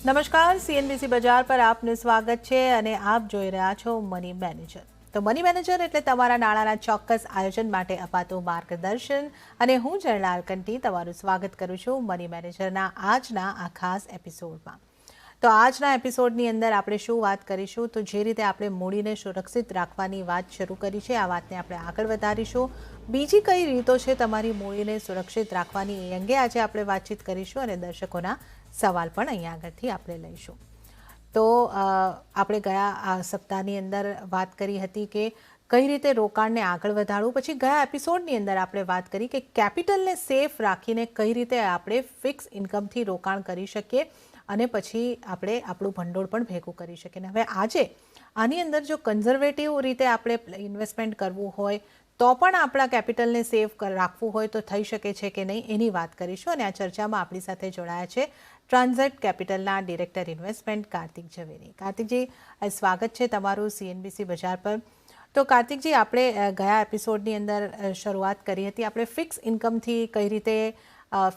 નમસ્કાર, સીએનબીસી બજાર પર આપનું સ્વાગત છે અને આપ જોઈ રહ્યા છો મની મેનેજર. તો મની મેનેજર એટલે તમારા નાણાંના ચોક્કસ આયોજન માટે અપાતું માર્ગદર્શન અને હું જર્નાલ કંટી તમારું સ્વાગત કરું છું મની મેનેજરના આજના આ ખાસ એપિસોડમાં. તો આજના એપિસોડની અંદર આપણે શું વાત કરીશું, તો જે રીતે આપણે મૂડીને સુરક્ષિત રાખવાની વાત શરૂ કરી છે આ વાતને આપણે આગળ વધારીશું. બીજી કઈ રીતો છે તમારી મૂડીને સુરક્ષિત રાખવાની એ અંગે આજે આપણે વાતચીત કરીશું અને દર્શકોના સવાલ પણ અહીંયા આગળથી આપણે લઈશું. તો આપણે ગયા આ સપ્તાહની અંદર વાત કરી હતી કે કઈ રીતે રોકાણને આગળ વધારવું. પછી ગયા એપિસોડની અંદર આપણે વાત કરી કે કેપિટલને સેફ રાખીને કઈ રીતે આપણે ફિક્સ ઇન્કમથી રોકાણ કરી શકીએ અને પછી આપણે આપણું ભંડોળ પણ ભેગું કરી શકીએ. હવે આજે આની અંદર જો કન્ઝર્વેટિવ રીતે આપણે ઇન્વેસ્ટમેન્ટ કરવું હોય તો પણ આપણા કેપિટલને સેફ રાખવું હોય તો થઈ શકે છે કે નહીં એની વાત કરીશું. અને આ ચર્ચામાં આપણી સાથે જોડાયા છે ટ્રાન્ઝેક્ટ કેપિટલના ડિરેક્ટર ઇન્વેસ્ટમેન્ટ કાર્તિક ઝવેરી. કાર્તિકજી, સ્વાગત છે તમારું સીએનબીસી બજાર પર. તો કાર્તિકજી, આપણે ગયા એપિસોડની અંદર શરૂઆત કરી હતી આપણે ફિક્સ ઇન્કમથી કઈ રીતે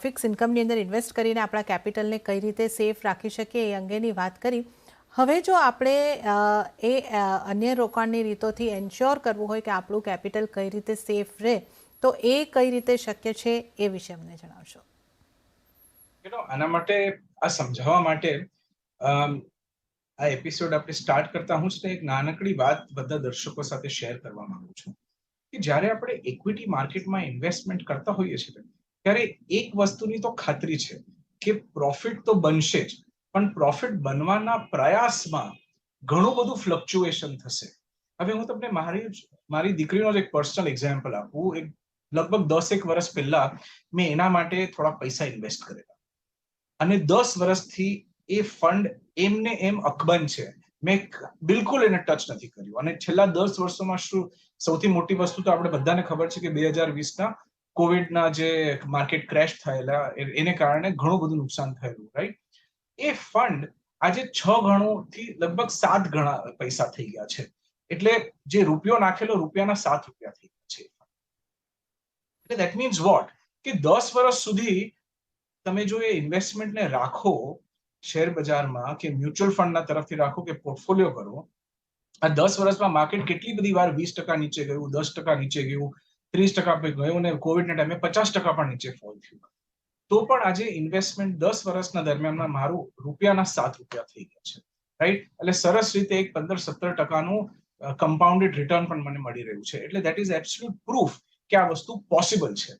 ફિક્સ ઇન્કમની અંદર ઇન્વેસ્ટ કરીને આપણા કેપિટલને કઈ રીતે સેફ રાખી શકીએ એ અંગેની વાત કરી. હવે જો આપણે એ અન્ય રોકાણની રીતોથી એન્શ્યોર કરવું હોય કે આપણું કેપિટલ કઈ રીતે સેફ રહે તો એ કઈ રીતે શક્ય છે એ વિશે અમને જણાવશો. આના માટે આ સમજાવવા માટે આ એપિસોડ આપણે સ્ટાર્ટ કરતા હું જ એક નાનકડી વાત બધા દર્શકો સાથે શેર કરવા માંગુ છું કે જ્યારે આપણે ઇક્વિટી માર્કેટમાં ઇન્વેસ્ટમેન્ટ કરતા હોઈએ છીએ ત્યારે એક વસ્તુની તો ખાતરી છે કે પ્રોફિટ તો બનશે જ, પણ પ્રોફિટ બનવાના પ્રયાસમાં ઘણું બધું ફ્લક્ચ્યુએશન થશે. હવે હું તમને મારી દીકરીનો જ એક પર્સનલ એક્ઝામ્પલ આપું. લગભગ 10 વર્ષ પહેલા મેં એના માટે થોડા પૈસા ઇન્વેસ્ટ કરેલા અને 10 વર્ષથી એ ફંડ એમને એમ અકબંધ છે. મેં બિલકુલ એને ટચ નથી કર્યું. અને છેલ્લા 10 વર્ષોમાં શું સૌથી મોટી વસ્તુ તો આપણે બધાને ખબર છે કે 2020ના કોવિડના જે માર્કેટ ક્રેશ થયેલા એને કારણે ઘણું બધું નુકસાન થયેલું, રાઈટ? એ ફંડ આજે 6 ગણોથી લગભગ 7 ગણા પૈસા થઈ ગયા છે. એટલે જે રૂપિયો નાખેલો રૂપિયાના 7 રૂપિયા થઈ ગયા છે. એટલે ધેટ મીન્સ વોટ કે 10 વર્ષ સુધી તમે જો એ ઇન્વેસ્ટમેન્ટને રાખો શેર બજારમાં કે મ્યુચ્યુઅલ ફંડના તરફથી રાખો કે પોર્ટફોલિયો કરો, આ 10 વર્ષમાં માર્કેટ કેટલી બધી વાર 20% નીચે ગયું, 10% નીચે ગયું, 30% પર ગયું અને કોવિડના ટાઈમે 50% પણ નીચે ફોલ થયું. તો પણ આજે ઇન્વેસ્ટમેન્ટ 10 વર્ષના દરમિયાનમાં મારું રૂપિયાના 7 રૂપિયા થઈ ગયા છે, રાઈટ? એટલે સરસ રીતે એક 15-17%નું કમ્પાઉન્ડેડ રિટર્ન પણ મને મળી રહ્યું છે. એટલે દેટ ઇઝ એબ્સોલ્યુટ પ્રૂફ કે આ વસ્તુ પોસિબલ છે.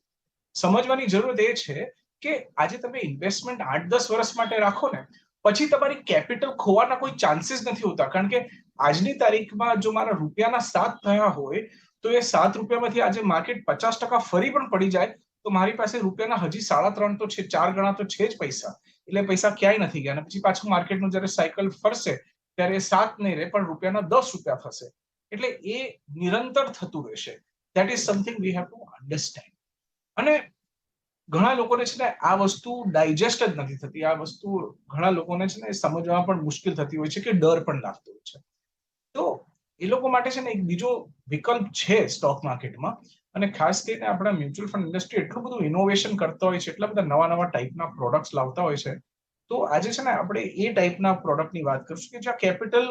સમજવાની જરૂરત એ છે કે આજે તમે ઇન્વેસ્ટમેન્ટ 8-10 વર્ષ માટે રાખો ને પછી તમારી કેપિટલ ખોવાના કોઈ ચાન્સીસ નથી હોતા. કારણ કે આજની તારીખમાં જો મારા રૂપિયાના 7 થયા હોય તો એ 7 રૂપિયામાંથી આજે માર્કેટ 50% ફરી પણ પડી જાય તો મારી પાસે રૂપિયાના હજી 3.5 તો છે, 4 ગણા તો છે જ પૈસા. એટલે પૈસા ક્યાંય નથી ગયા. અને પછી પાછું માર્કેટનું જ્યારે સાયકલ ફરશે ત્યારે 7 નહીં રહે પણ રૂપિયાના 10 રૂપિયા થશે. એટલે એ નિરંતર થતું રહેશે. That is something we have to understand. અને ઘણા લોકોને છે ને આ વસ્તુ ડાયજેસ્ટ જ નથી થતી. આ વસ્તુ ઘણા લોકોને છે ને સમજવામાં પણ મુશ્કેલ થતી હોય છે કે ડર પણ લાગતો હોય છે. તો એ લોકો માટે છે ને એક બીજો વિકલ્પ છે સ્ટોક માર્કેટમાં. અને ખાસ કરીને આપણા મ્યુચ્યુઅલ ફંડ ઇન્ડસ્ટ્રી એટલું બધું ઇનોવેશન કરતા હોય છે, એટલા બધા નવા ટાઈપના પ્રોડક્ટ્સ લાવતા હોય છે. તો આજે છે ને આપણે એ ટાઈપના પ્રોડક્ટની વાત કરીશું કે જ્યાં કેપિટલ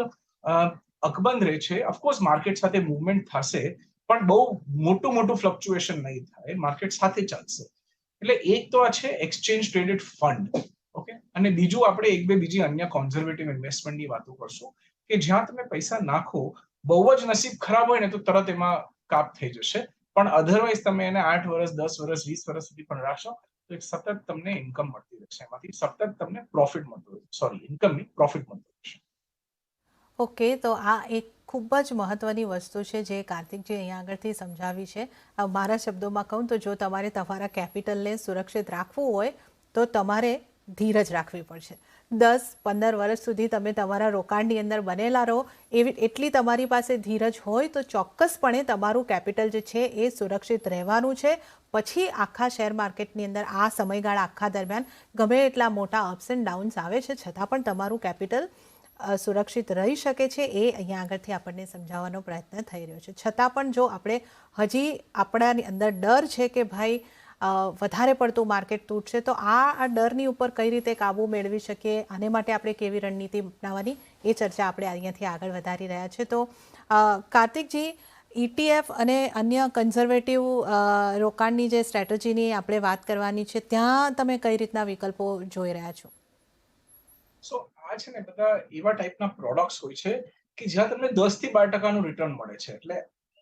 અકબંધ રહે છે. ઓફકોર્સ માર્કેટ સાથે મુવમેન્ટ થશે પણ બહુ મોટું ફ્લક્ચ્યુએશન નહીં થાય, માર્કેટ સાથે ચાલશે. એટલે એક તો આ છે એક્સચેન્જ ટ્રેડેડ ફંડ, ઓકે? અને બીજું આપણે એક બે બીજી અન્ય કોન્ઝર્વેટિવ ઇન્વેસ્ટમેન્ટની વાતો કરશું કે જ્યાં તમે પૈસા નાખો, બહુ જ નસીબ ખરાબ હોય ને તો તરત એમાં કાપ થઈ જશે, પણ અધરવાઇઝ તમે એને 8 વર્ષ, 10 વર્ષ, 20 વર્ષ સુધી પણ રાખશો તો એક સતત તમને ઇન્કમ મળતી રહેશે. એમાંથી સતત તમને પ્રોફિટ મળતો રહેશે. સોરી, ઇન્કમ નહીં, પ્રોફિટ મળતો રહેશે. ઓકે, તો આ એક ખૂબ જ મહત્ત્વની વસ્તુ છે જે કાર્તિકજી અહીંયા આગળથી સમજાવી છે. મારા શબ્દોમાં કહું તો જો તમારે તમારા કેપિટલને સુરક્ષિત રાખવું હોય તો તમારે ધીરજ રાખવી પડશે. 10-15 વર્ષ સુધી તમે તમારા રોકાણની અંદર બનેલા રહો એટલી તમારી પાસે ધીરજ હોય તો ચોક્કસપણે તમારું કેપિટલ જે છે એ સુરક્ષિત રહેવાનું છે. પછી આખા શેર માર્કેટની અંદર આ સમયગાળા આખા દરમિયાન ગમે એટલા મોટા અપ્સ એન્ડ ડાઉન્સ આવે છે છતાં પણ તમારું કેપિટલ સુરક્ષિત રહી શકે છે. એ અહીંયા આગળથી આપણને સમજાવવાનો પ્રયત્ન થઈ રહ્યો છે. છતાં પણ જો આપણે હજી આપણાની અંદર ડર છે કે ભાઈ વધારે પડતું માર્કેટ તૂટશે, તો આ ડરની ઉપર કઈ રીતે કાબૂ મેળવી શકીએ, આને માટે આપણે કેવી રણનીતિ અપનાવવાની, એ ચર્ચા આપણે અહીંયાથી આગળ વધારી રહ્યા છે. તો કાર્તિકજી, ETF અને અન્ય કન્ઝર્વેટિવ રોકાણની જે સ્ટ્રેટેજીની આપણે વાત કરવાની છે, ત્યાં તમે કઈ રીતના વિકલ્પો જોઈ રહ્યા છો? સો આ છે ને બધા એવા ટાઈપના પ્રોડક્ટ્સ હોય છે કે જ્યાં તમને 10 થી 12% રિટર્ન મળે છે. એટલે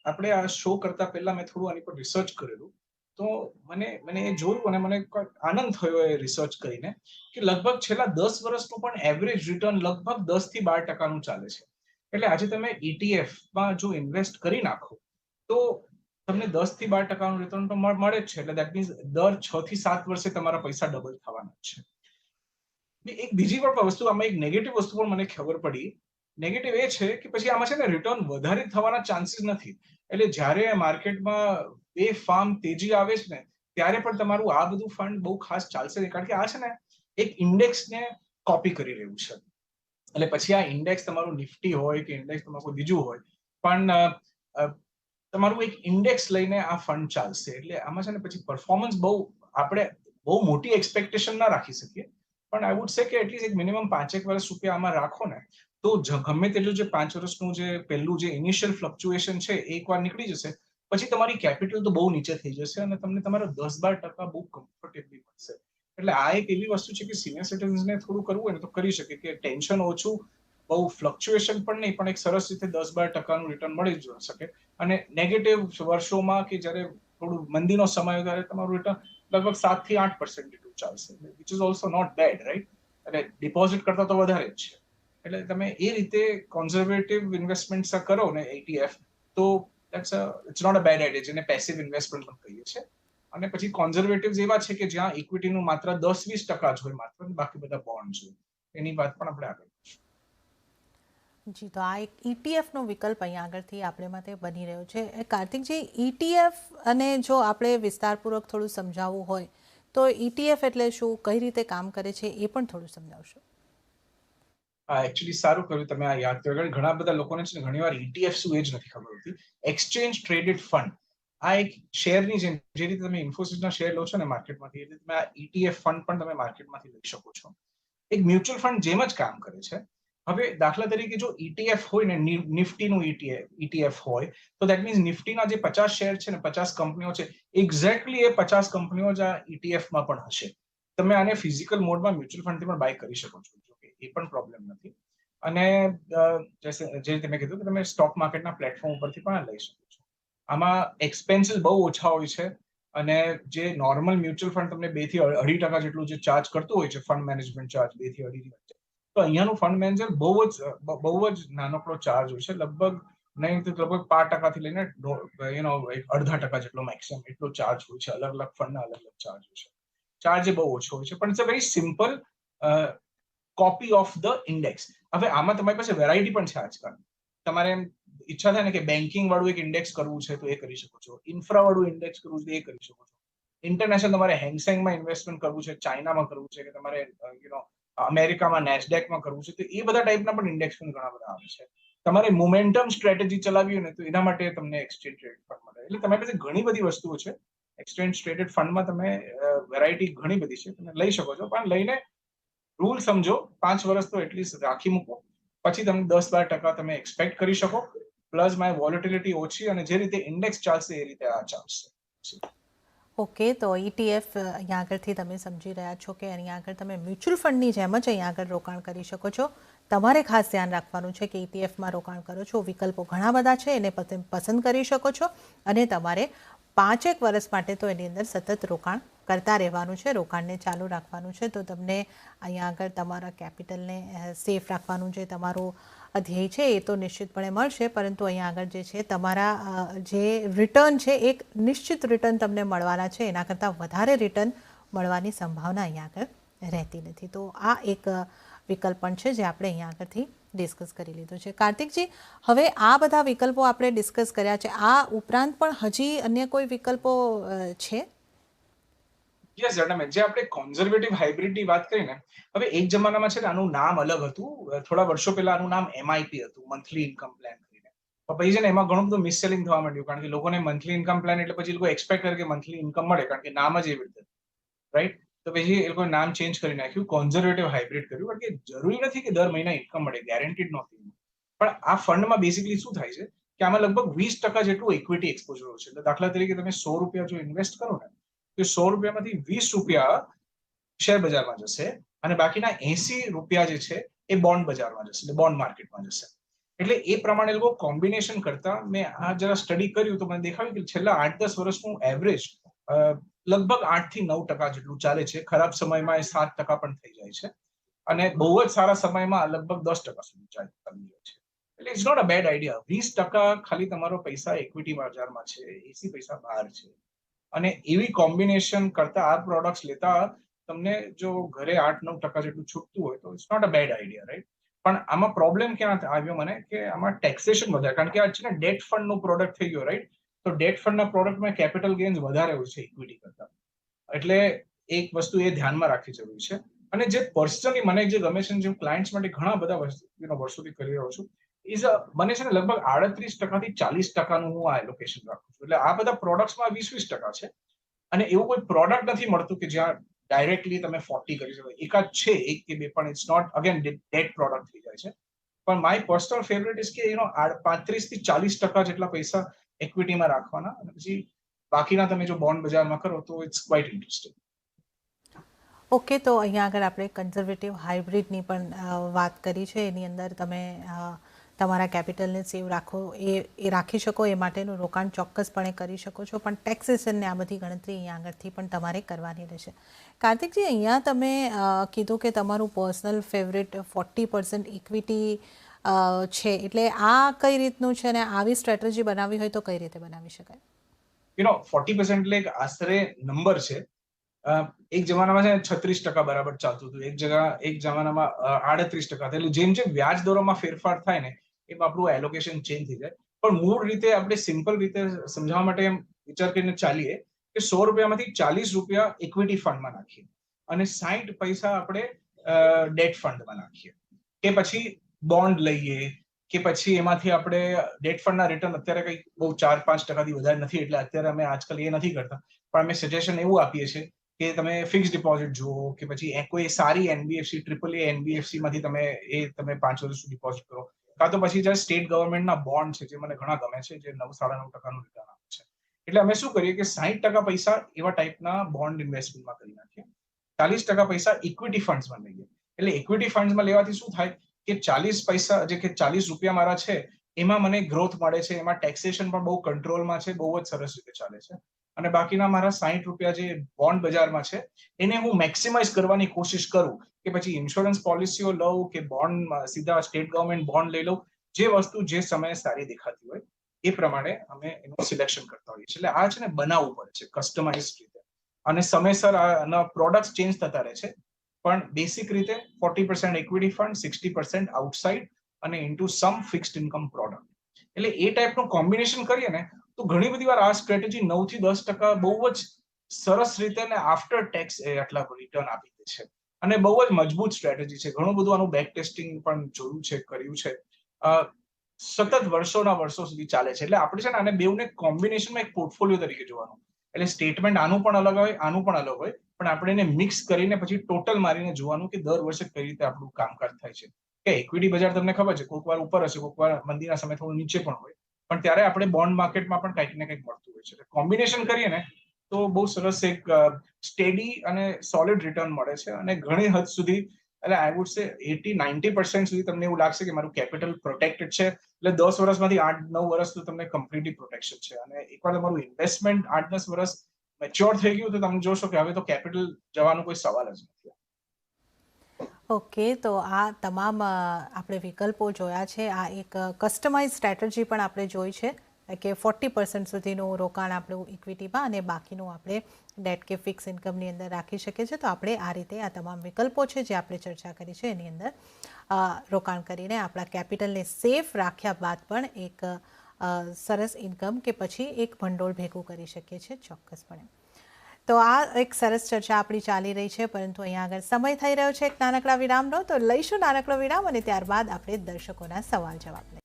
આપણે આ શો કરતા પહેલા મેં થોડું આની પર રિસર્ચ કરેલું, તો મને એ જોયું અને મને આનંદ થયો એ રિસર્ચ કરીને કે લગભગ છેલ્લા 10 વર્ષનું પણ એવરેજ રિટર્ન લગભગ 10 થી 12% ચાલે છે. એટલે આજે તમે ETF-માં જો ઇન્વેસ્ટ કરી નાખો તો તમને 10 થી 12% રિટર્ન તો મળે જ છે. એટલે દેટ મીન્સ દર 6 થી 7 વર્ષે તમારા પૈસા ડબલ થવાના છે. એક બીજી પણ વસ્તુ, આમાં એક નેગેટિવ વસ્તુ પણ મને ખબર પડી. નેગેટિવ એ છે કે પછી આમાં છે ને રિટર્ન વધારે થવાના ચાન્સીસ નથી. એટલે જ્યારે માર્કેટમાં બેફામ તેજી આવે છે ને, ત્યારે પણ તમારું આ બધું ફંડ બહુ ખાસ ચાલશે નહીં, કારણ કે આ છે ને એક ઇન્ડેક્સને કોપી કરી રહ્યું છે. એટલે પછી આ ઇન્ડેક્સ તમારું નિફ્ટી હોય કે ઇન્ડેક્સ તમારું કોઈ બીજું હોય, પણ તમારું એક ઇન્ડેક્સ લઈને આ ફંડ ચાલશે. એટલે આમાં છે ને પછી પરફોર્મન્સ આપણે બહુ મોટી એક્સપેક્ટેશન ના રાખી શકીએ, પણ આઈ વુડ સે કે એટલીસ્ટ એક મિનિમમ 5 વર્ષ રૂપિયા આમાં રાખો ને, તો ગમે તેટલું જે 5 વર્ષનું જે પહેલું જે ઇનિશિયલ ફ્લક્ચ્યુએશન છે એ એકવાર નીકળી જશે, પછી તમારી કેપિટલ તો બહુ નીચે થઈ જશે અને તમને તમારો 10-12% બહુ કમ્ફર્ટેબલી મળશે. એટલે આ એક એવી વસ્તુ છે કે સિનિયર સિટીઝન્સને થોડું કરવું હોય ને તો કરી શકે, કે ટેન્શન ઓછું, બહુ ફ્લક્ચ્યુએશન પણ નહીં, પણ એક સરસ રીતે 10-12%નું રિટર્ન મળી જ શકે. અને નેગેટિવ વર્ષોમાં કે જ્યારે થોડું મંદીનો સમય હોય ત્યારે તમારું રિટર્ન લગભગ 7 થી 8% જેટલું ચાલશે, which is also not bad, right? એટલે ડિપોઝિટ કરતા તો વધારે જ છે. એટલે તમે એ રીતે કોન્ઝર્વેટિવ ઇન્વેસ્ટમેન્ટ કરો ને ETF, તો it's not a bad idea, જેને પેસિવ ઇન્વેસ્ટમેન્ટ પણ કહીએ છીએ. અને પછી કોન્ઝર્વેટિવ્સ એવા છે કે જ્યાં ઇક્વિટીનું માત્ર 10-20% જ હોય, માત્ર બાકી બધા બોન્ડ હોય. એની વાત પણ આપણે આગળ કરીશું. જી, તો આ એક ETF નો વિકલ્પ અહીંયા આગળથી આપણે માટે બની રહ્યો છે. કાર્તિકજી, ETF અને જો આપણે વિસ્તારપૂર્વક થોડું સમજાવવું હોય તો ETF એટલે શું, કઈ રીતે કામ કરે છે, એ પણ થોડું સમજાવશો? એકચ્યુઅલી સારું કર્યું તમે આ યાદ કર્યું. ઘણા બધા લોકોને છે ને ઘણીવાર ETF શું એ જ નથી ખબર હોતી. એક્સચેન્જ ટ્રેડેડ ફંડ, આ એક શેરની જેમ, જે રીતે તમે ઇન્ફોસિસના શેર લો છો ને માર્કેટમાંથી, એ રીતે તમે આ ETF ફંડ પણ તમે માર્કેટમાંથી લઈ શકો છો. એક મ્યુચ્યુઅલ ફંડ જેમ જ કામ કરે છે. હવે દાખલા તરીકે જો ETF હોય ને, નિફ્ટીનું ETF હોય, તો દેટ મીન્સ નિફ્ટીના જે 50 શેર છે ને, 50 કંપનીઓ છે, એક્ઝેક્ટલી એ 50 કંપનીઓ જ આ ETF-માં પણ હશે. તમે આને ફિઝિકલ મોડમાં મ્યુચ્યુઅલ ફંડથી પણ બાય કરી શકો છો, એ પણ પ્રોબ્લેમ નથી. અને જે રીતે મેં કીધું કે તમે સ્ટોક માર્કેટના પ્લેટફોર્મ ઉપરથી પણ લઈ શકો છો. આમાં એક્સપેન્સીસ બહુ ઓછા હોય છે, અને જે નોર્મલ મ્યુચ્યુઅલ ફંડ તમને 2 થી 2.5% જેટલું જે ચાર્જ કરતું હોય છે, ફંડ મેનેજમેન્ટ ચાર્જ 2 થી 2.5 વચ્ચે, તો અહીંયાનું ફંડ મેનેજર બહુ જ નાનકડો ચાર્જ હોય છે. લગભગ નહીં તો લગભગ 5% થી લઈને 0.5% જેટલો મેક્સિમમ એટલો ચાર્જ હોય છે. અલગ અલગ ફંડના અલગ અલગ ચાર્જ હોય છે. ચાર્જ એ બહુ ઓછો હોય છે, પણ it's a very simple copy of the index. હવે આમાં તમારી પાસે વેરાયટી પણ છે આજકાલ. તમારે ઈચ્છા થાય ને કે બેન્કિંગ વાળું એક ઇન્ડેક્સ કરવું છે તો એ કરી શકો છો, ઇન્ફ્રા વાળું ઇન્ડેક્સ કરવું છે એ કરી શકો છો, ઇન્ટરનેશનલ તમારે હેંગસેંગમાં ઇન્વેસ્ટમેન્ટ કરવું છે, ચાઇનામાં કરવું છે, કે તમારે અમેરિકામાં નેસ્ડેકમાં કરવું છે, તો એ બધા ટાઈપના પણ ઇન્ડેક્સ પણ ઘણા બધા આવે છે. તમારે મોમેન્ટમ સ્ટ્રેટેજી ચલાવી હોય ને, તો એના માટે તમને એક્સચેન્જ ટ્રેડ ફંડ મળે. એટલે તમારી પાસે ઘણી બધી વસ્તુઓ છે. એક્સચેન્જ ટ્રેડેડ ફંડમાં તમે વેરાયટી ઘણી બધી છે, તમે લઈ શકો છો, પણ લઈને રૂલ સમજો, 5 વર્ષ તો એટલીસ્ટ રાખી મૂકો, પછી તમે 10-12% તમે એક્સપેક્ટ કરી શકો. પ્લસ માય વોલેટિલિટી ઓછી, અને જે રીતે ઇન્ડેક્સ ચાલશે એ રીતે આ ચાલશે. ઓકે, તો ETF અહીંયા આગળથી તમે સમજી રહ્યા છો કે અહીંયા આગળ તમે મ્યુચ્યુઅલ ફંડની જેમ જ અહીંયા આગળ રોકાણ કરી શકો છો. તમારે ખાસ ધ્યાન રાખવાનું છે કે ETF-માં રોકાણ કરો છો, વિકલ્પો ઘણા બધા છે, એને પસંદ કરી શકો છો, અને તમારે 5 વર્ષ માટે તો એની અંદર સતત રોકાણ કરતા રહેવાનું છે, રોકાણને ચાલુ રાખવાનું છે. તો તમને અહીંયા આગળ તમારા કેપિટલને સેફ રાખવાનું છે, તમારું ધ્યેય છે એ તો નિશ્ચિતપણે મળશે, પરંતુ અહીંયા આગળ જે છે તમારા જે રિટર્ન છે, એક નિશ્ચિત રિટર્ન તમને મળવાના છે, એના કરતાં વધારે રિટર્ન મળવાની સંભાવના અહીંયા આગળ રહેતી નથી. તો આ એક વિકલ્પ પણ છે જે આપણે અહીંયા આગળથી ડિસ્કસ કરી લીધો છે. કાર્તિકજી, હવે આ બધા વિકલ્પો આપણે ડિસ્કસ કર્યા છે, આ ઉપરાંત પણ હજી અન્ય કોઈ વિકલ્પો છે? યસ, જે આપણે કોન્ઝર્વેટિવ હાઇબ્રિડની વાત કરી ને, હવે એક જમાનામાં છે ને આનું નામ અલગ હતું. થોડા વર્ષો પહેલા આનું નામ MIP હતું, મંથલી ઇન્કમ પ્લાન કરીને. પણ પછી છે ને એમાં ઘણું બધું મિસસેલિંગ થવા માંડ્યું, કારણ કે લોકોને મંથલી ઇન્કમ પ્લાન એટલે પછી લોકો એક્સપેક્ટ કરે કે મંથલી ઇન્કમ મળે, કારણ કે નામ જ એવી રીતે, રાઈટ? તો પછી એ લોકોએ નામ ચેન્જ કરી નાખ્યું, કોન્ઝર્વેટિવ હાઇબ્રિડ કર્યું, કારણ કે જરૂરી નથી કે દર મહિને ઇન્કમ મળે, ગેરંટીડ નથી. પણ આ ફંડમાં બેસિકલી શું થાય છે કે આમાં લગભગ 20% જેટલું ઇક્વિટી એક્સપોઝર હોય છે. એટલે દાખલા તરીકે તમે ₹100 જો ઇન્વેસ્ટ કરો ને, તો ₹100માંથી ₹20 શેર બજારમાં જશે અને બાકીના ₹80 જે છે એ બોન્ડ બજારમાં જશે, એટલે બોન્ડ માર્કેટમાં જશે. એટલે એ પ્રમાણે લોકો કોમ્બિનેશન કરતા મેં આ જરા સ્ટડી કર્યું તો મને દેખાયું કે છેલ્લા 8-10 વર્ષનું એવરેજ લગભગ 8-9% જેટલું ચાલે છે. ખરાબ સમયમાં એ 7% પણ થઈ જાય છે અને બહુ જ સારા સમયમાં લગભગ 10% સુધી ચાલી જાય છે. એટલે it's not a bad idea. 20% ખાલી તમારો પૈસા ઇક્વિટી બજારમાં છે, 80% બહાર છે. અને એવી કોમ્બિનેશન કરતા આ પ્રોડક્ટ્સ લેતા તમને જો ઘરે 8-9% જેટલું છૂટતું હોય તો it's not a bad idea, right? પણ આમાં પ્રોબ્લેમ ક્યાં આવ્યો મને કે આમાં ટેક્સેશન વધારે, કારણ કે આ છે ને ડેટ ફંડનું પ્રોડક્ટ થઈ ગયો, રાઈટ? તો ડેટ ફંડના પ્રોડક્ટમાં કેપિટલ ગેઇન્સ વધારે હોય છે ઇક્વિટી કરતા. એટલે એક વસ્તુ એ ધ્યાનમાં રાખવી જરૂરી છે. અને જે પર્સનલી મને જે ગમે છે, જે ક્લાયન્ટ્સ માટે ઘણા બધા વર્ષોથી કરી રહ્યો છું, મને છે ને લગભગ 38% થી 40%નું હું આ એલોકેશન રાખું છું. એટલે આ બધા પ્રોડક્ટ્સમાં 20-20% છે અને એવું કોઈ પ્રોડક્ટ નથી મળતું કે જ્યાં ડાયરેક્ટલી તમે 40 કરી શકો. એકાદ છે, એક કે બે, પણ it's not again debt product થઈ જાય છે. પણ માય પર્સનલ ફેવરેટ ઇઝ કે 35 થી 40% જેટલા પૈસા ઇક્વિટીમાં રાખવાના અને પછી બાકીના તમે જો બોન્ડ બજારમાં કરો તો ઇટ્સ ક્વાઇટ ઇન્ટરેસ્ટિંગ. ઓકે, તો અહીંયા આગળ આપણે કન્ઝર્વેટિવ હાઇબ્રિડની પણ વાત કરી છે. એની અંદર તમે તમારા કેપિટલને સેવ રાખો એ રાખી શકો, એ માટેનું રોકાણ ચોક્કસપણે કરી શકો છો. પણ ટેક્સેશનને આ બધી ગણતરી અહીંયા આગળથી પણ તમારે કરવાની રહેશે. કાર્તિકજી, અહીંયા તમે કીધું કે તમારું પર્સનલ ફેવરેટ 40% ઇક્વિટી છે, એટલે આ કઈ રીતનું છે અને આવી સ્ટ્રેટેજી બનાવવી હોય તો કઈ રીતે બનાવી શકાય? 40% એટલે એક આશરે નંબર છે. એક જમાનામાં છે 36% બરાબર ચાલતું હતું, એક જમાનામાં 38%. એટલે જેમ જેમ વ્યાજ દરોમાં ફેરફાર થાય ને એમ આપણું એલોકેશન ચેન્જ થઈ જાય. પણ મૂળ રીતે આપણે સિમ્પલ રીતે સમજાવવા માટે એમ વિચાર કરીને ચાલીએ કે ₹100માંથી ₹40 ઇક્વિટી ફંડમાં નાખીએ અને 60% આપણે ડેટ ફંડમાં નાખીએ, કે પછી બોન્ડ લઈએ, કે પછી એમાંથી આપણે ડેટ ફંડના રિટર્ન અત્યારે કંઈક બહુ 4-5%થી વધારે નથી, એટલે અત્યારે અમે આજકાલ એ નથી કરતા. પણ અમે સજેશન એવું આપીએ છીએ કે તમે ફિક્સ ડિપોઝિટ જુઓ, કે પછી કોઈ સારી એનબીએફસી, AAA એનબીએફસી માંથી તમે 5 વર્ષ સુધી ડિપોઝિટ કરો, કાં તો પછી જે સ્ટેટ ગવર્મેન્ટના બોન્ડ છે, જે મને ઘણા ગમે છે, જે 9-9.5%નું રિટર્ન આપે છે. એટલે અમે શું કરીએ કે 60% પૈસા એવા ટાઈપના બોન્ડ ઇન્વેસ્ટમેન્ટમાં કરી નાખીએ, 40% પૈસા ઇક્વિટી ફંડ્સમાં લઈએ. એટલે ઇક્વિટી ફંડ્સમાં લેવાથી શું થાય કે 40% જે કે ₹40 મારા છે એમાં મને ગ્રોથ મળે છે, એમાં ટેક્સેશન પણ બહુ કંટ્રોલમાં છે, બહુ જ સરસ રીતે ચાલે છે. અને બાકીના મારા ₹60 જે બોન્ડ બજારમાં છે એને હું મેક્સિમાઇઝ કરવાની કોશિશ કરું, કે પછી ઇન્સ્યોરન્સ પોલિસીઓ લઉં કે બોન્ડ સીધા સ્ટેટ ગવર્મેન્ટ બોન્ડ લઈ લઉં, જે વસ્તુ જે સમયે સારી દેખાતી હોય એ પ્રમાણે અમે એનું સિલેક્શન કરતા હોઈએ છીએ. એટલે આ છે ને બનાવવું પડે છે કસ્ટમાઇઝ રીતે, અને સમયસર આના પ્રોડક્ટ્સ ચેન્જ થતા રહે છે. પણ બેસિક રીતે 40% ઇક્વિટી ફંડ, 60% આઉટસાઇડ અને ઇન્ટુ સમ ફિક્સ્ડ ઇન્કમ પ્રોડક્ટ. એટલે એ ટાઈપનું કોમ્બિનેશન કરીએ ને તો ઘણી બધી વાર આ સ્ટ્રેટેજી 9-10% બહુ જ સરસ રીતે ને આફ્ટર ટેક્સ આટલા રિટર્ન આપી દે છે અને બહુ જ મજબૂત સ્ટ્રેટેજી છે. ઘણું બધું આનું બેક ટેસ્ટિંગ પણ જોયું છે, કર્યું છે. સતત વર્ષોના વર્ષો સુધી ચાલે છે. એટલે આપણે છે ને આને બેઉને કોમ્બિનેશનમાં એક પોર્ટફોલિયો તરીકે જોવાનું. એટલે સ્ટેટમેન્ટ આનું પણ અલગ હોય, આનું પણ અલગ હોય, પણ આપણે એને મિક્સ કરીને પછી ટોટલ મારીને જોવાનું કે દર વર્ષે કઈ રીતે આપણું કામકાજ થાય છે. કે ઇક્વિટી બજાર તમને ખબર છે, કોઈક વાર ઉપર હશે, કોઈક વાર મંદીના સમય થોડું નીચે પણ હોય, પણ ત્યારે આપણે બોન્ડ માર્કેટમાં પણ કંઈક ને કંઈક મળતું હોય છે. કોમ્બિનેશન કરીએ ને તો બહુ સરસ એક સ્ટેડી અને સોલિડ રિટર્ન મળે છે. અને ઘણી હદ સુધી, એટલે આઈ વુડ સે 80-90% સુધી તમને એવું લાગશે કે મારું કેપિટલ પ્રોટેક્ટેડ છે. એટલે 10 વર્ષમાંથી 8-9 વર્ષ તો તમને કમ્પ્લીટલી પ્રોટેક્શન છે. અને એકવાર તમારું ઇન્વેસ્ટમેન્ટ 8-10 વર્ષ મેચ્યોર થઈ ગયું તો તમે જોશો કે હવે તો કેપિટલ જવાનો કોઈ સવાલ જ નથી. ઓકે, તો આ તમામ આપણે વિકલ્પો જોયા છે. આ એક કસ્ટમાઇઝ સ્ટ્રેટેજી પણ આપણે જોઈ છે કે 40% સુધીનું રોકાણ આપણું ઇક્વિટીમાં અને બાકીનું આપણે ડેટ કે ફિક્સ ઇન્કમની અંદર રાખી શકીએ છીએ. તો આપણે આ રીતે આ તમામ વિકલ્પો છે જે આપણે ચર્ચા કરી છે એની અંદર રોકાણ કરીને આપણા કેપિટલને સેફ રાખ્યા બાદ પણ એક સરસ ઇન્કમ કે પછી એક ભંડોળ ભેગું કરી શકીએ છીએ ચોક્કસપણે. તો આ એક સરસ ચર્ચા આપણી ચાલી રહી છે, પરંતુ અહીંયા આગળ સમય થઈ રહ્યો છે એક નાનકડા વિરામનો. તો લઈશું નાનકડો વિરામ અને ત્યારબાદ આપણે દર્શકોના સવાલ જવાબ લઈશું.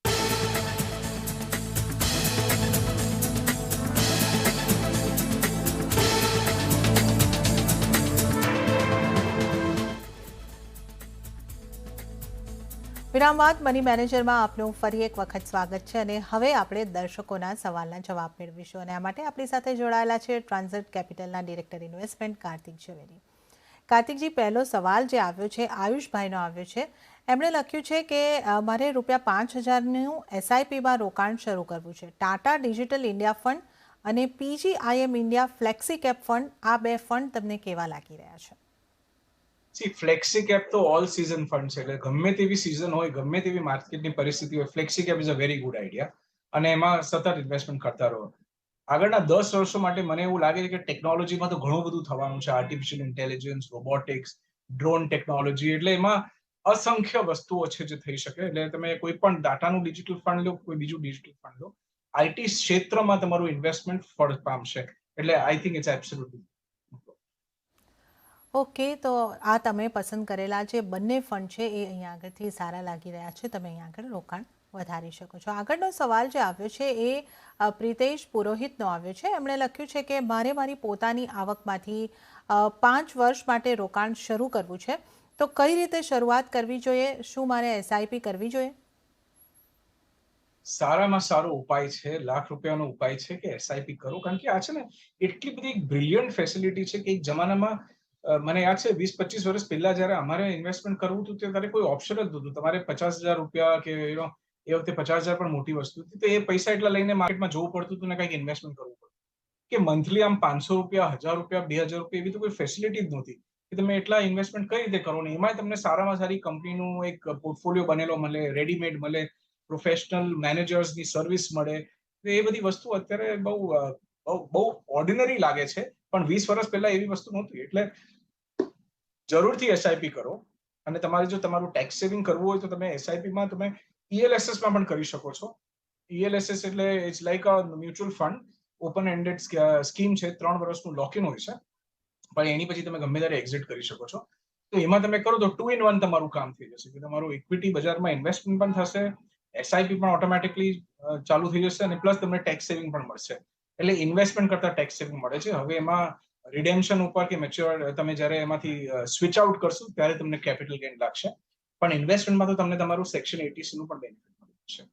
વિરામ બાદ મની મેનેજરમાં આપનું ફરી એક વખત સ્વાગત છે અને હવે આપણે દર્શકોના સવાલના જવાબ મેળવીશું અને આ માટે આપણી સાથે જોડાયેલા છે ટ્રાન્ઝેક્ટ કેપિટલના ડિરેક્ટર ઇન્વેસ્ટમેન્ટ કાર્તિક ઝવેરી. કાર્તિકજી, પહેલો સવાલ જે આવ્યો છે આયુષભાઈનો આવ્યો છે. એમણે લખ્યું છે કે મારે ₹5,000નું એસઆઈપીમાં રોકાણ શરૂ કરવું છે. ટાટા ડિજિટલ ઇન્ડિયા ફંડ અને પીજીઆઈએમ ઇન્ડિયા ફ્લેક્સી કેપ ફંડ, આ બે ફંડ તમને કેવા લાગી રહ્યા છે? ફ્લેક્સી કેપ તો ઓલ સીઝન ફંડ છે, એટલે ગમે તેવી સીઝન હોય, ગમે તેવી માર્કેટની પરિસ્થિતિ હોય, flexi cap is a very good idea અને એમાં સતત ઇન્વેસ્ટમેન્ટ કરતા રહો. આગળના 10 વર્ષો માટે મને એવું લાગે છે કે ટેકનોલોજીમાં તો ઘણું બધું થવાનું છે. Artificial intelligence, robotics, drone technology, એટલે એમાં અસંખ્ય વસ્તુઓ છે જે થઈ શકે. એટલે તમે કોઈ પણ ડાટાનું ડિજિટલ ફંડ લો, કોઈ બીજું ડિજિટલ ફંડ લો, આઈટી ક્ષેત્રમાં તમારું ઇન્વેસ્ટમેન્ટ ફળ પામશે. એટલે I think it's absolutely. Okay, તો આ તમે પસંદ કરેલા જે બંને ફંડ છે એ અહીંયા આગળથી સારા લાગી રહ્યા છે. તમે અહીંયા આગળ રોકાણ વધારી શકો છો. આગળનો સવાલ જે આવ્યો છે એ પ્રિતેશ પુરોહિતનો આવ્યો છે. એમણે લખ્યું છે કે મારે મારી પોતાની આવકમાંથી 5 વર્ષ માટે રોકાણ શરૂ કરવું છે, તો કઈ રીતે શરૂઆત કરવી જોઈએ? શું મારે એસઆઈપી કરવી જોઈએ? સારામાં સારો ઉપાય છે, ₹1,00,000નો ઉપાય છે કે એસઆઈપી કરો. કારણ કે આ છે ને એટલી બધી બ્રિલિયન્ટ ફેસિલિટી છે કે એક જમાનામાં મને યાદ છે 20-25 વર્ષ પહેલા જયારે અમારે ઇન્વેસ્ટમેન્ટ કરવું હતું ત્યારે કોઈ ઓપ્શન જ નહોતું. તમારે ₹50,000 કે એ વખતે 50,000 પણ મોટી વસ્તુ હતી, તો એ પૈસા એટલા લઈને માર્કેટમાં જવું પડતું હતું ને કંઈક ઇન્વેસ્ટમેન્ટ કરવું પડતું. કે મંથલી આમ ₹500, ₹1,000, ₹2,000 એવી તો કોઈ ફેસિલિટી જ નહોતી કે તમે એટલા ઇન્વેસ્ટમેન્ટ કઈ રીતે કરો. ને એમાંય તમને સારામાં સારી કંપનીનું એક પોર્ટફોલિયો બનેલો મળે, રેડીમેડ મળે, પ્રોફેશનલ મેનેજર્સની સર્વિસ મળે. એ બધી વસ્તુ અત્યારે બહુ ઓર્ડિનરી લાગે છે, પણ 20 વર્ષ પહેલા એવી વસ્તુ નહોતી. એટલે જરૂરથી એસઆઈપી કરો. અને તમારે જો તમારું ટેક્સ સેવિંગ કરવું હોય તો તમે એસઆઈપીમાં તમે ઈએલએસએસમાં પણ કરી શકો છો. ઈએલએસએસ એટલે it's like a mutual fund, open ended scheme છે. 3 વર્ષનું લોકિન હોય છે, પણ એની પછી તમે ગમે ત્યારે એક્ઝિટ કરી શકો છો. તો એમાં તમે કરો તો 2 in 1 તમારું કામ થઈ જશે કે તમારું ઇક્વિટી બજારમાં ઇન્વેસ્ટમેન્ટ પણ થશે, એસઆઈપી પણ ઓટોમેટિકલી ચાલુ થઈ જશે અને પ્લસ તમને ટેક્સ સેવિંગ પણ મળશે. એટલે ઇન્વેસ્ટમેન્ટ કરતા ટેક્સ સેવિંગ મળે છે. હવે એમાં રિડેમ્પશન ઉપર કે મેચ્યોર તમે જ્યારે એમાંથી સ્વિચ આઉટ કરશો ત્યારે તમને કેપિટલ ગેઇન લાગશે, પણ ઇન્વેસ્ટમેન્ટમાં તો તમને તમારું સેક્શન 80C નું પણ બેનિફિટ મળે છે.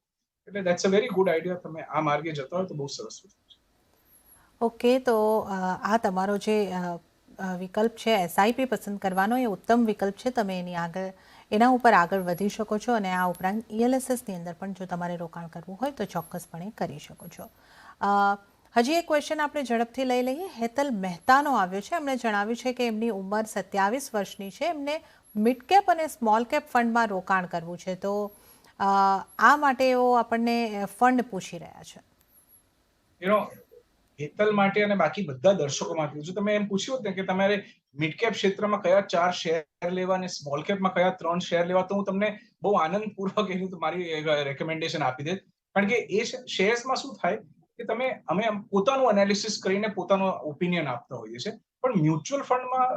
એટલે that's a very good idea. તમે આ માર્ગે જતા હોય તો બહુ સરસ વસ્તુ છે. ઓકે, તો આ તમારો જે વિકલ્પ છે એસઆઈપી પસંદ કરવાનો એ ઉત્તમ વિકલ્પ છે. તમે એના ઉપર આગળ વધી શકો છો અને આ ઉપરાંત ઈએલએસએસની અંદર પણ જો તમારે રોકાણ કરવું હોય તો ચોક્કસપણે કરી શકો છો. હજી એક ક્વેશ્ચન આપણે ઝડપથી લઈ લઈએ. હેતલ મહેતાનો આવ્યો છે. એમણે જણાવ્યું છે કે એમની ઉંમર 27 વર્ષની છે. એમને મિડ કેપ અને સ્મોલ કેપ ફંડમાં રોકાણ કરવું છે, તો આ માટે એઓ આપણને ફંડ પૂછી રહ્યા છે. હેતલ માટે અને બાકી બધા દર્શકો માટે જો તમે એમ પૂછ્યું ને કે તમારે મિડ કેપ ક્ષેત્રમાં કયા 4 શેર લેવા અને સ્મોલ કેપમાં કયા 3 શેર લેવા, તો હું તમને બહુ આનંદપૂર્વક એની મારી રેકમેન્ડેશન આપી દે. કારણ કે એ શેર્સમાં શું થાય કે અમે પોતાનું એનાલિસિસ કરીને પોતાનો ઓપિનિયન આપતા હોઈએ છીએ, પણ મ્યુચ્યુઅલ ફંડમાં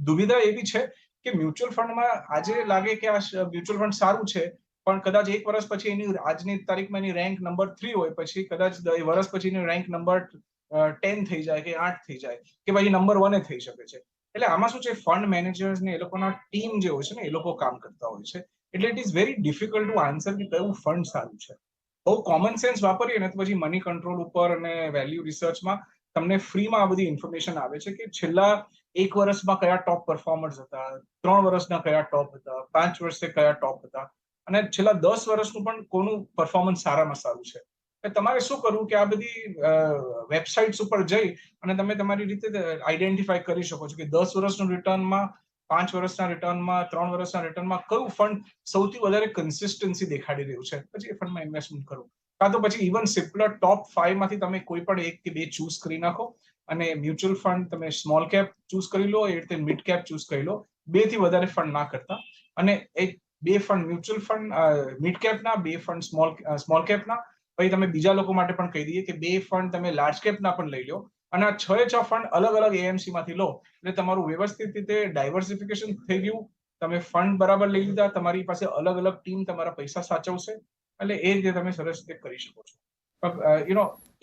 દુવિધા એવી છે કે મ્યુચ્યુઅલ ફંડમાં આજે લાગે કે આ મ્યુચ્યુઅલ ફંડ સારું છે, પણ કદાચ 1 વર્ષ પછી એની આજની તારીખમાં એની રેન્ક નંબર 3 હોય, પછી કદાચ વર્ષ પછી એની રેન્ક નંબર 10 થઈ જાય કે 8 થઈ જાય કે પછી નંબર 1 થઈ શકે છે. એટલે આમાં શું છે, ફંડ મેનેજર્સ ને એ લોકોના ટીમ જે હોય છે ને એ લોકો કામ કરતા હોય છે. એટલે it is very difficult to answer કે કયું ફંડ સારું છે. બહુ કોમન સેન્સ વાપરીએ ને તો પછી મની કંટ્રોલ ઉપર અને વેલ્યુ રિસર્ચમાં તમને ફ્રીમાં આ બધી ઇન્ફોર્મેશન આવે છે કે છેલ્લા 1 વર્ષમાં કયા ટોપ પરફોર્મર્સ હતા, 3 વર્ષના કયા ટોપ હતા, 5 વર્ષે કયા ટોપ હતા, અને છેલ્લા 10 વર્ષનું પણ કોનું પરફોર્મન્સ સારામાં સારું છે. તમારે શું કરવું કે આ બધી વેબસાઇટ્સ ઉપર જઈ અને તમે તમારી રીતે આઈડેન્ટિફાઈ કરી શકો છો કે 10 વર્ષનું રિટર્નમાં, 5 વર્ષના રિટર્નમાં, 3 વર્ષના રિટર્નમાં કયું ફંડ સૌથી વધારે કન્સિસ્ટન્સી દેખાડી રહ્યું છે, પછી એ ફંડમાં ઇન્વેસ્ટમેન્ટ કરવું. કાં તો પછી ઇવન સિમ્પલર ટોપ 5 માંથી તમે કોઈ પણ 1 કે 2 ચૂઝ કરી નાખો અને મ્યુચ્યુઅલ ફંડ તમે સ્મોલ કેપ ચૂઝ કરી લો, એ રીતે મિડ કેપ ચૂઝ કરી લો. 2 થી વધારે ફંડ ના કરતા, અને એક 2 ફંડ મ્યુચ્યુઅલ ફંડ મિડ કેપના, 2 ફંડ સ્મોલ કેપના. પછી તમે બીજા લોકો માટે પણ કહી દઈએ કે 2 ફંડ તમે લાર્જ કેપના પણ લઈ લો, અને આ 6 ફંડ અલગ અલગ એએમસી માંથી લો. એટલે તમારું વ્યવસ્થિત રીતે ડાયવર્સિફિકેશન થઈ ગયું. તમે ફંડ બરાબર લઈ લીધા, તમારી પાસે અલગ અલગ ટીમ તમારા પૈસા સાચવશે. એટલે એ રીતે તમે સરસ રીતે કરી શકો છો.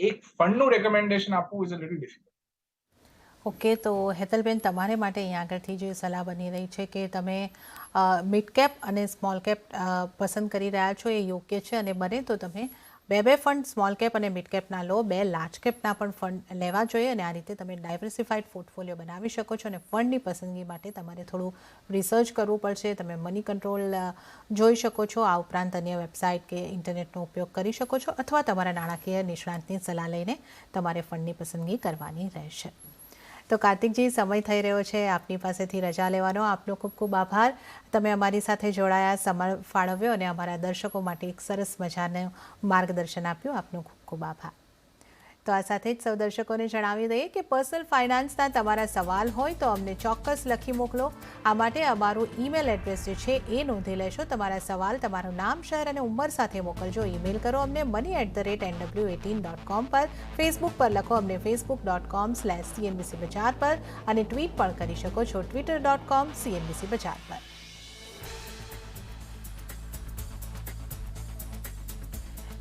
એક ફંડનું રેકમેન્ડેશન આપવું is a little difficult. Okay, તો હેતલબેન, તમારે માટે અહીંયા આગળથી જે સલાહ બની રહી છે કે તમે મિડ કેપ અને સ્મોલ કેપ પસંદ કરી રહ્યા છો એ યોગ્ય છે, અને બને તો તમે બે ફંડ સ્મોલ કેપ અને મિડ કેપના લો, 2 લાર્જ કેપના પણ ફંડ લેવા જોઈએ, અને આ રીતે તમે ડાયવર્સિફાઈડ પોર્ટફોલિયો બનાવી શકો છો. અને ફંડની પસંદગી માટે તમારે થોડું રિસર્ચ કરવું પડશે. તમે મની કંટ્રોલ જોઈ શકો છો, આ ઉપરાંત અન્ય વેબસાઇટ કે ઇન્ટરનેટનો ઉપયોગ કરી શકો છો, અથવા તમારા નાણાકીય નિષ્ણાતની સલાહ લઈને તમારે ફંડની પસંદગી કરવાની રહેશે. તો કાર્તિકજી, સમય થઈ રહ્યો છે આપની પાસેથી રજા લેવાનો. આપનો ખૂબ ખૂબ આભાર. તમે અમારી સાથે જોડાયા, સમય ફાળવ્યો અને અમારા દર્શકો માટે એક સરસ મજાનું માર્ગદર્શન આપ્યું. આપનો ખૂબ ખૂબ આભાર. તો આ સાથે જ સૌ દર્શકોને જણાવી દઈએ કે પર્સનલ ફાઇનાન્સના તમારા સવાલ હોય તો અમને ચોક્કસ લખી મોકલો. આ માટે અમારું ઈમેલ એડ્રેસ જે છે એ નોંધી લેશો. તમારા સવાલ, તમારું નામ, શહેર અને ઉંમર સાથે મોકલજો. ઈમેલ કરો અમને money@nw18.com પર. ફેસબુક પર લખો અમને facebook.com/CNBC બજાર પર, અને ટ્વીટ પણ કરી શકો છો twitter.com/CNBC બજાર પર.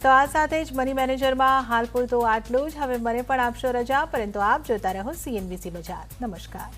તો આ સાથે જ મની મેનેજરમાં હાલ પૂરતું આટલું જ. હવે મને પણ આપશો રજા, પરંતુ આપ જોતા રહો CNBC બજાર. નમસ્કાર.